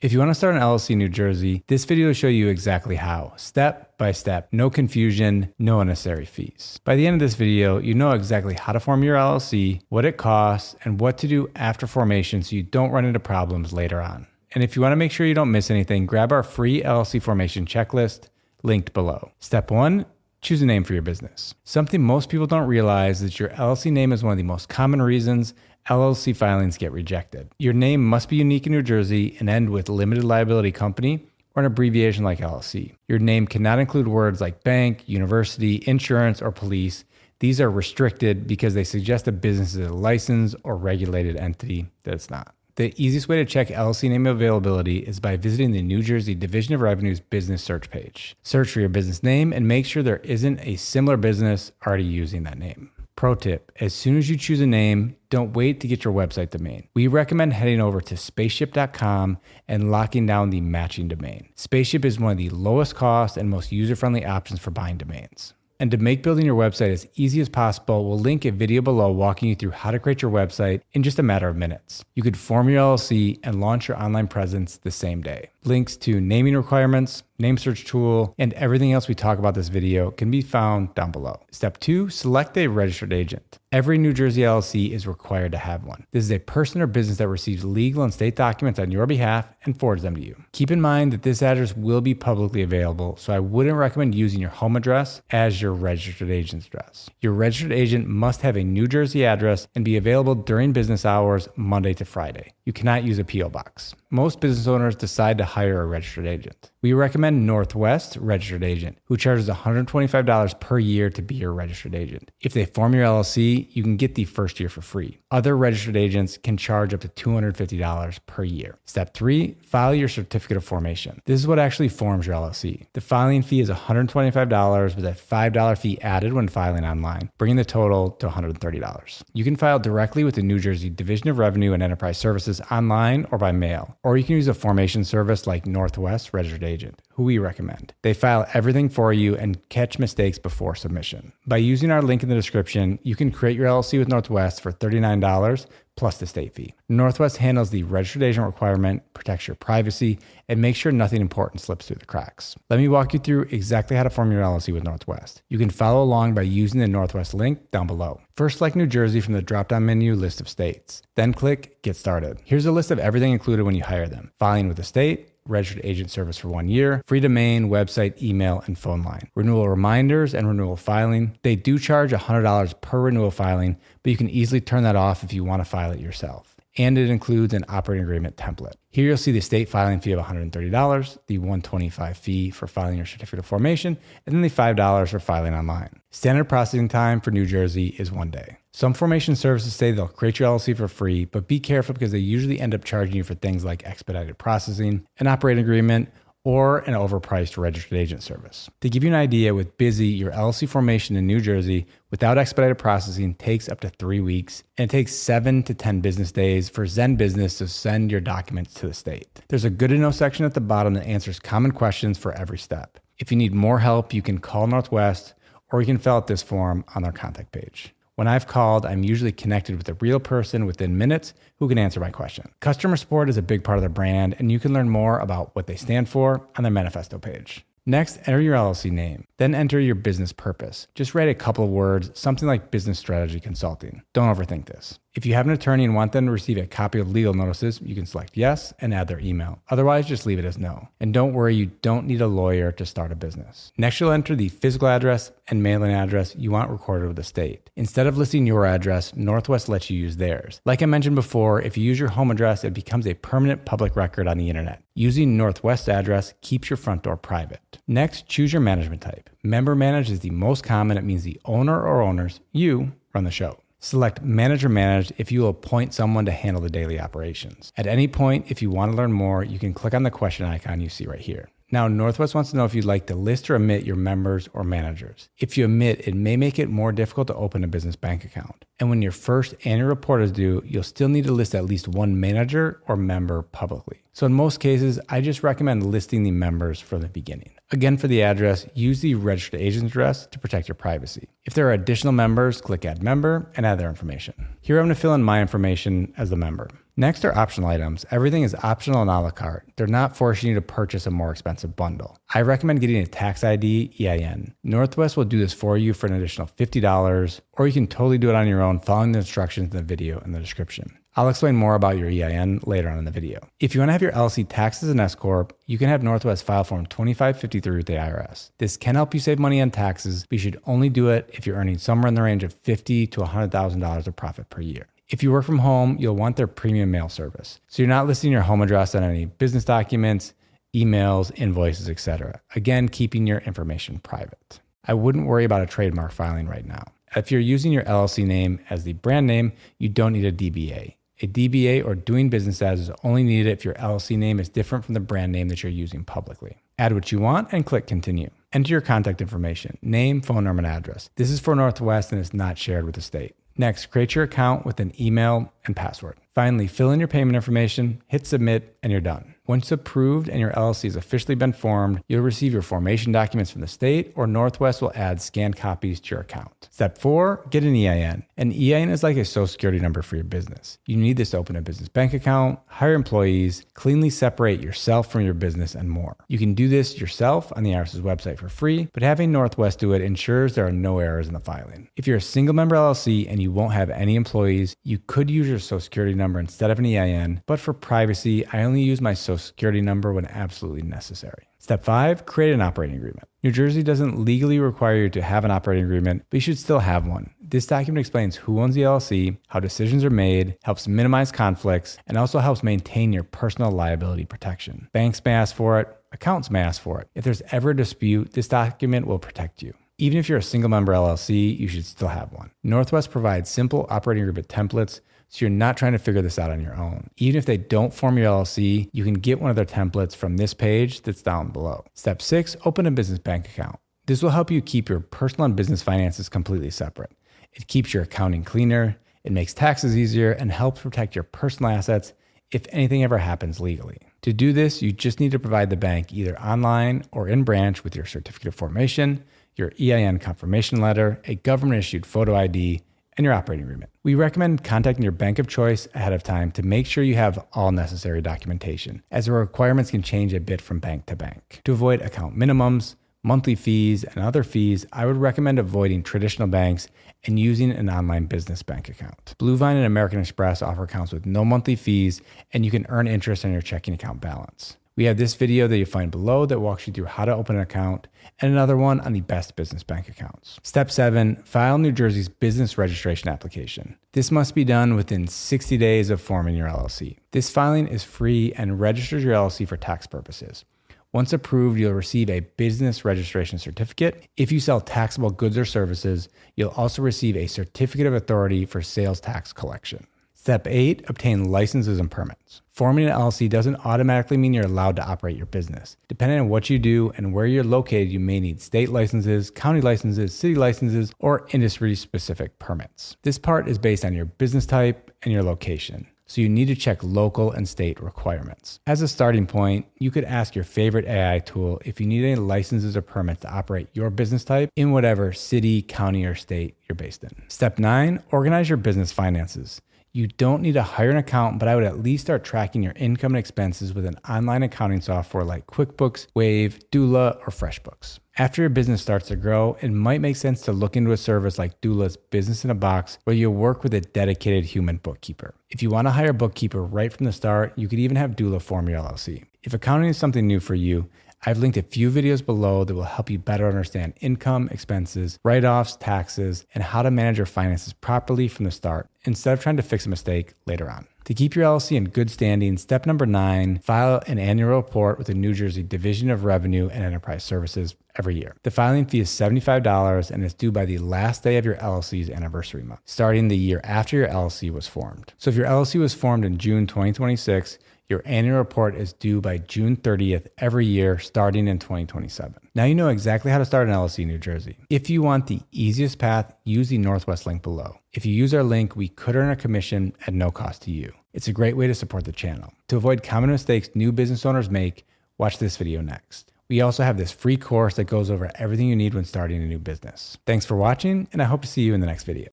If you want to start an LLC in New Jersey, this video will show you exactly how, step by step, no confusion, no unnecessary fees. By the end of this video, you know exactly how to form your LLC, what it costs, and what to do after formation so you don't run into problems later on. And if you want to make sure you don't miss anything, grab our free LLC formation checklist linked below. Step 1, choose a name for your business. Something most people don't realize is your LLC name is one of the most common reasons LLC filings get rejected. Your name must be unique in New Jersey and end with limited liability company or an abbreviation like LLC. Your name cannot include words like bank, university, insurance, or police. These are restricted because they suggest a business is a licensed or regulated entity that it's not. The easiest way to check LLC name availability is by visiting the New Jersey Division of Revenue's business search page. Search for your business name and make sure there isn't a similar business already using that name. Pro tip, as soon as you choose a name, don't wait to get your website domain. We recommend heading over to spaceship.com and locking down the matching domain. Spaceship is one of the lowest cost and most user-friendly options for buying domains. And to make building your website as easy as possible, we'll link a video below walking you through how to create your website in just a matter of minutes. You could form your LLC and launch your online presence the same day. Links to naming requirements, name search tool, and everything else we talk about this video can be found down below. Step 2, select a registered agent. Every New Jersey LLC is required to have one. This is a person or business that receives legal and state documents on your behalf and forwards them to you. Keep in mind that this address will be publicly available, so I wouldn't recommend using your home address as your registered agent's address. Your registered agent must have a New Jersey address and be available during business hours, Monday to Friday. You cannot use a P.O. box. Most business owners decide to hire a registered agent. We recommend Northwest Registered Agent, who charges $125 per year to be your registered agent. If they form your LLC, you can get the first year for free. Other registered agents can charge up to $250 per year. Step 3, file your certificate of formation. This is what actually forms your LLC. The filing fee is $125 with a $5 fee added when filing online, bringing the total to $130. You can file directly with the New Jersey Division of Revenue and Enterprise Services online or by mail, or you can use a formation service like Northwest Registered Agent, who we recommend. They file everything for you and catch mistakes before submission. By using our link in the description, you can create your LLC with Northwest for $39 plus the state fee. Northwest handles the registered agent requirement, protects your privacy, and makes sure nothing important slips through the cracks. Let me walk you through exactly how to form your LLC with Northwest. You can follow along by using the Northwest link down below. First, select New Jersey from the drop-down menu list of states. Then click Get Started. Here's a list of everything included when you hire them. Filing with the state, registered agent service for 1 year, free domain, website, email, and phone line, renewal reminders, and renewal filing. They do charge $100 per renewal filing, but you can easily turn that off if you want to file it yourself. And it includes an operating agreement template. Here you'll see the state filing fee of $130, the $125 fee for filing your certificate of formation, and then the $5 for filing online. Standard processing time for New Jersey is 1 day. Some formation services say they'll create your LLC for free, but be careful because they usually end up charging you for things like expedited processing, an operating agreement, or an overpriced registered agent service. To give you an idea, with Busy, your LLC formation in New Jersey without expedited processing takes up to 3 weeks, and it takes 7 to 10 business days for Zen Business to send your documents to the state. There's a good to know section at the bottom that answers common questions for every step. If you need more help, you can call Northwest, or you can fill out this form on their contact page. When I've called, I'm usually connected with a real person within minutes who can answer my question. Customer support is a big part of their brand, and you can learn more about what they stand for on their manifesto page. Next, enter your LLC name. Then enter your business purpose. Just write a couple of words, something like business strategy consulting. Don't overthink this. If you have an attorney and want them to receive a copy of legal notices, you can select yes and add their email. Otherwise, just leave it as no. And don't worry, you don't need a lawyer to start a business. Next, you'll enter the physical address and mailing address you want recorded with the state. Instead of listing your address, Northwest lets you use theirs. Like I mentioned before, if you use your home address, it becomes a permanent public record on the internet. Using Northwest's address keeps your front door private. Next, choose your management type. Member managed is the most common. It means the owner or owners, you, run the show. Select Manager Managed if you will appoint someone to handle the daily operations. At any point, if you want to learn more, you can click on the question icon you see right here. Now, Northwest wants to know if you'd like to list or omit your members or managers. If you omit, it may make it more difficult to open a business bank account. And when your first annual report is due, you'll still need to list at least one manager or member publicly. So in most cases, I just recommend listing the members from the beginning. Again, for the address, use the registered agent's address to protect your privacy. If there are additional members, click Add Member and add their information. Here I'm going to fill in my information as the member. Next are optional items. Everything is optional and a la carte. They're not forcing you to purchase a more expensive bundle. I recommend getting a tax ID EIN. Northwest will do this for you for an additional $50, or you can totally do it on your own following the instructions in the video in the description. I'll explain more about your EIN later on in the video. If you want to have your LLC taxed as an S Corp, you can have Northwest file Form 2553 with the IRS. This can help you save money on taxes, but you should only do it if you're earning somewhere in the range of $50,000 to $100,000 of profit per year. If you work from home, you'll want their premium mail service. So you're not listing your home address on any business documents, emails, invoices, etc. Again, keeping your information private. I wouldn't worry about a trademark filing right now. If you're using your LLC name as the brand name, you don't need a DBA. A DBA, or doing business as, is only needed if your LLC name is different from the brand name that you're using publicly. Add what you want and click continue. Enter your contact information, name, phone number, and address. This is for Northwest and is not shared with the state. Next, create your account with an email and password. Finally, fill in your payment information, hit submit, and you're done. Once approved and your LLC has officially been formed, you'll receive your formation documents from the state, or Northwest will add scanned copies to your account. Step 4, get an EIN. An EIN is like a social security number for your business. You need this to open a business bank account, hire employees, cleanly separate yourself from your business, and more. You can do this yourself on the IRS's website for free, but having Northwest do it ensures there are no errors in the filing. If you're a single member LLC and you won't have any employees, you could use your social security number instead of an EIN, but for privacy, I only use my social security number when absolutely necessary. Step 5, create an operating agreement. New Jersey doesn't legally require you to have an operating agreement, but you should still have one. This document explains who owns the LLC, how decisions are made, helps minimize conflicts, and also helps maintain your personal liability protection. Banks may ask for it, accountants may ask for it. If there's ever a dispute, this document will protect you. Even if you're a single member LLC, you should still have one. Northwest provides simple operating agreement templates, so you're not trying to figure this out on your own. Even if they don't form your LLC, you can get one of their templates from this page that's down below. Step 6, open a business bank account. This will help you keep your personal and business finances completely separate. It keeps your accounting cleaner, it makes taxes easier, and helps protect your personal assets if anything ever happens legally. To do this, you just need to provide the bank either online or in branch with your certificate of formation, your EIN confirmation letter, a government-issued photo ID, and your operating agreement. We recommend contacting your bank of choice ahead of time to make sure you have all necessary documentation, as the requirements can change a bit from bank to bank. To avoid account minimums, monthly fees, and other fees, I would recommend avoiding traditional banks and using an online business bank account. Bluevine and American Express offer accounts with no monthly fees, and you can earn interest on your checking account balance. We have this video that you'll find below that walks you through how to open an account, and another one on the best business bank accounts. Step 7, file New Jersey's business registration application. This must be done within 60 days of forming your LLC. This filing is free and registers your LLC for tax purposes. Once approved, you'll receive a business registration certificate. If you sell taxable goods or services, you'll also receive a certificate of authority for sales tax collection. Step 8, obtain licenses and permits. Forming an LLC doesn't automatically mean you're allowed to operate your business. Depending on what you do and where you're located, you may need state licenses, county licenses, city licenses, or industry-specific permits. This part is based on your business type and your location, so you need to check local and state requirements. As a starting point, you could ask your favorite AI tool if you need any licenses or permits to operate your business type in whatever city, county, or state you're based in. Step 9, organize your business finances. You don't need to hire an accountant, but I would at least start tracking your income and expenses with an online accounting software like QuickBooks, Wave, Doola, or FreshBooks. After your business starts to grow, it might make sense to look into a service like Doola's Business in a Box, where you'll work with a dedicated human bookkeeper. If you want to hire a bookkeeper right from the start, you could even have Doola form your LLC. If accounting is something new for you, I've linked a few videos below that will help you better understand income, expenses, write-offs, taxes, and how to manage your finances properly from the start instead of trying to fix a mistake later on. To keep your LLC in good standing, step number 9, file an annual report with the New Jersey Division of Revenue and Enterprise Services every year. The filing fee is $75 and is due by the last day of your LLC's anniversary month, starting the year after your LLC was formed. So if your LLC was formed in June 2026, your annual report is due by June 30th every year starting in 2027. Now you know exactly how to start an LLC in New Jersey. If you want the easiest path, use the Northwest link below. If you use our link, we could earn a commission at no cost to you. It's a great way to support the channel. To avoid common mistakes new business owners make, watch this video next. We also have this free course that goes over everything you need when starting a new business. Thanks for watching, and I hope to see you in the next video.